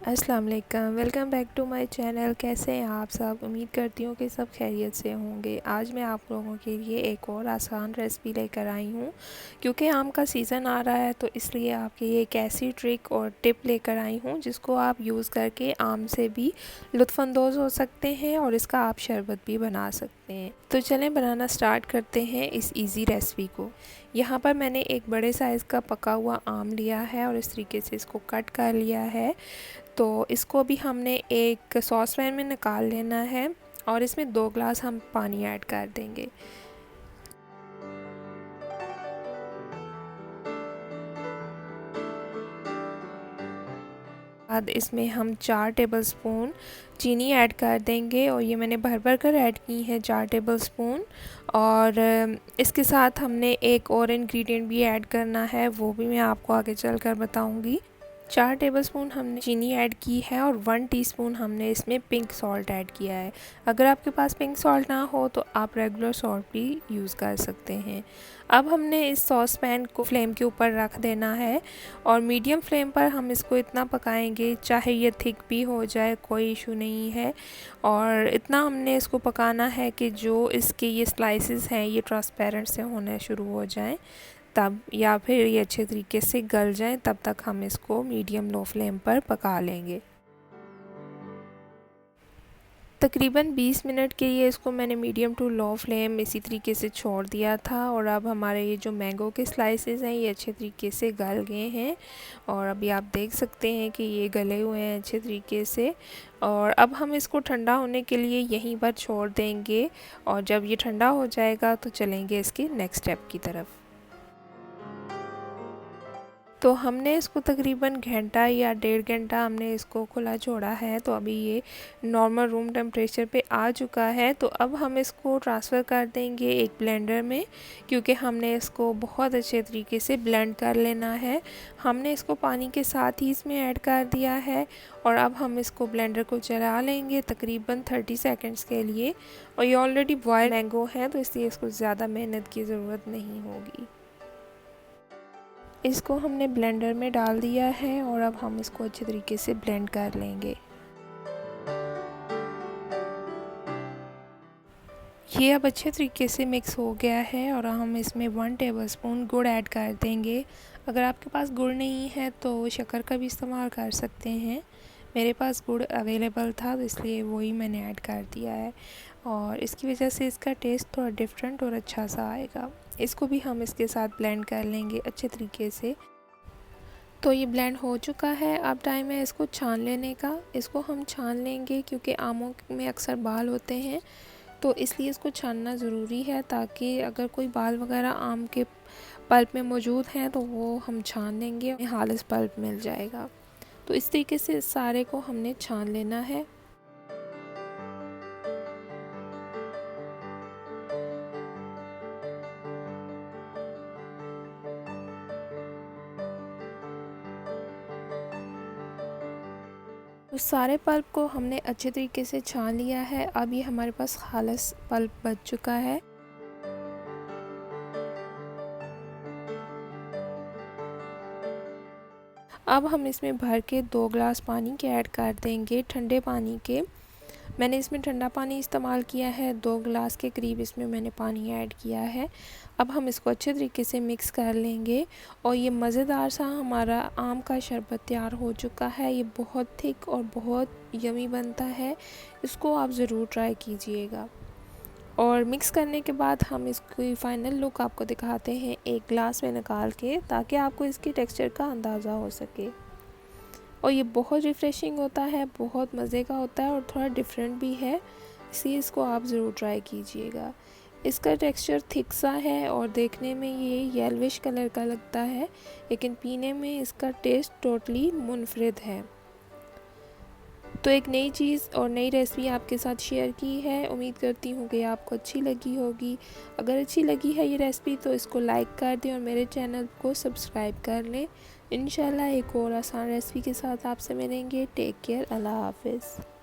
अस्सलाम वालेकुम, welcome back to my channel. कैसे हैं आप सब? उम्मीद करती हूँ कि सब खैरियत से होंगे। आज मैं आप लोगों के लिए एक और आसान रेसिपी लेकर आई हूँ। क्योंकि आम का सीज़न आ रहा है तो इसलिए आपके लिए एक ऐसी ट्रिक और टिप लेकर आई हूँ जिसको आप यूज़ करके आम से भी लुत्फ़अंदोज़ हो सकते हैं और इसका आप शरबत भी बना सकते हैं। तो चलें बनाना स्टार्ट करते हैं इस ईज़ी रेसिपी को। यहाँ पर मैंने एक बड़े साइज़ का पका हुआ आम लिया है और इस तरीके से इसको कट कर लिया है। तो इसको भी हमने एक सॉस पैन में निकाल लेना है और इसमें 2 ग्लास हम पानी ऐड कर देंगे। बाद इसमें हम 4 टेबलस्पून चीनी ऐड कर देंगे और ये मैंने भर भर कर ऐड की है 4 टेबलस्पून। और इसके साथ हमने एक और इंग्रेडिएंट भी ऐड करना है, वो भी मैं आपको आगे चलकर बताऊंगी। 4 टेबलस्पून हमने चीनी ऐड की है और 1 टीस्पून हमने इसमें पिंक सॉल्ट ऐड किया है। अगर आपके पास पिंक सॉल्ट ना हो तो आप रेगुलर सॉल्ट भी यूज़ कर सकते हैं। अब हमने इस सॉस पैन को फ्लेम के ऊपर रख देना है और मीडियम फ्लेम पर हम इसको इतना पकाएंगे, चाहे ये थिक भी हो जाए कोई इशू नहीं है। और इतना हमने इसको पकाना है कि जो इसके ये स्लाइसेस हैं ये ट्रांसपेरेंट से होने शुरू हो जाएं तब, या फिर ये अच्छे तरीके से गल जाएं तब तक हम इसको मीडियम लो फ्लेम पर पका लेंगे। तकरीबन 20 मिनट के लिए इसको मैंने मीडियम टू लो फ्लेम इसी तरीके से छोड़ दिया था और अब हमारे ये जो मैंगो के स्लाइसेस हैं ये अच्छे तरीके से गल गए हैं और अभी आप देख सकते हैं कि ये गले हुए हैं अच्छे तरीके से। और अब हम इसको ठंडा होने के लिए यहीं पर छोड़ देंगे और जब ये ठंडा हो जाएगा तो चलेंगे इसके नेक्स्ट स्टेप की तरफ। तो हमने इसको तकरीबन घंटा या 1.5 घंटा हमने इसको खुला छोड़ा है। तो अभी ये नॉर्मल रूम टेम्परेचर पे आ चुका है। तो अब हम इसको ट्रांसफ़र कर देंगे एक ब्लेंडर में, क्योंकि हमने इसको बहुत अच्छे तरीके से ब्लेंड कर लेना है। हमने इसको पानी के साथ ही इसमें ऐड कर दिया है और अब हम इसको ब्लेंडर को चला लेंगे तकरीबन 30 सेकेंड्स के लिए। और ये ऑलरेडी बॉयल मैंगो है तो इसलिए इसको ज़्यादा मेहनत की ज़रूरत नहीं होगी। इसको हमने ब्लेंडर में डाल दिया है और अब हम इसको अच्छे तरीके से ब्लेंड कर लेंगे। ये अब अच्छे तरीके से मिक्स हो गया है और हम इसमें 1 टेबलस्पून गुड़ ऐड कर देंगे। अगर आपके पास गुड़ नहीं है तो शक्कर का भी इस्तेमाल कर सकते हैं। मेरे पास गुड़ अवेलेबल था तो इसलिए वही मैंने ऐड कर दिया है और इसकी वजह से इसका टेस्ट थोड़ा डिफरेंट और अच्छा सा आएगा। इसको भी हम इसके साथ ब्लेंड कर लेंगे अच्छे तरीके से। तो ये ब्लेंड हो चुका है। अब टाइम है इसको छान लेने का। इसको हम छान लेंगे क्योंकि आमों में अक्सर बाल होते हैं तो इसलिए इसको छानना ज़रूरी है, ताकि अगर कोई बाल वगैरह आम के पल्प में मौजूद हैं तो वो हम छान लेंगे, खालिस पल्प मिल जाएगा। तो इस तरीके से सारे को हमने छान लेना है। तो सारे पल्प को हमने अच्छे तरीके से छान लिया है। अब ये हमारे पास खालिस पल्प बच चुका है। अब हम इसमें भर के 2 ग्लास पानी के ऐड कर देंगे, ठंडे पानी के। मैंने इसमें ठंडा पानी इस्तेमाल किया है, 2 ग्लास के करीब इसमें मैंने पानी ऐड किया है। अब हम इसको अच्छे तरीके से मिक्स कर लेंगे और ये मज़ेदार सा हमारा आम का शरबत तैयार हो चुका है। ये बहुत थिक और बहुत यमी बनता है, इसको आप ज़रूर ट्राई कीजिएगा। और मिक्स करने के बाद हम इसकी फ़ाइनल लुक आपको दिखाते हैं एक ग्लास में निकाल के, ताकि आपको इसकी टेक्सचर का अंदाज़ा हो सके। और ये बहुत रिफ़्रेशिंग होता है, बहुत मज़े का होता है और थोड़ा डिफरेंट भी है, इसलिए इसको आप ज़रूर ट्राई कीजिएगा। इसका टेक्सचर थिक सा है और देखने में ये येलोविश कलर का लगता है, लेकिन पीने में इसका टेस्ट टोटली मुनफरिद है। तो एक नई चीज़ और नई रेसिपी आपके साथ शेयर की है। उम्मीद करती हूँ कि आपको अच्छी लगी होगी। अगर अच्छी लगी है ये रेसिपी तो इसको लाइक कर दें और मेरे चैनल को सब्सक्राइब कर लें। इंशाल्लाह एक और आसान रेसिपी के साथ आपसे मिलेंगे। टेक केयर, अल्लाह हाफ़िज़।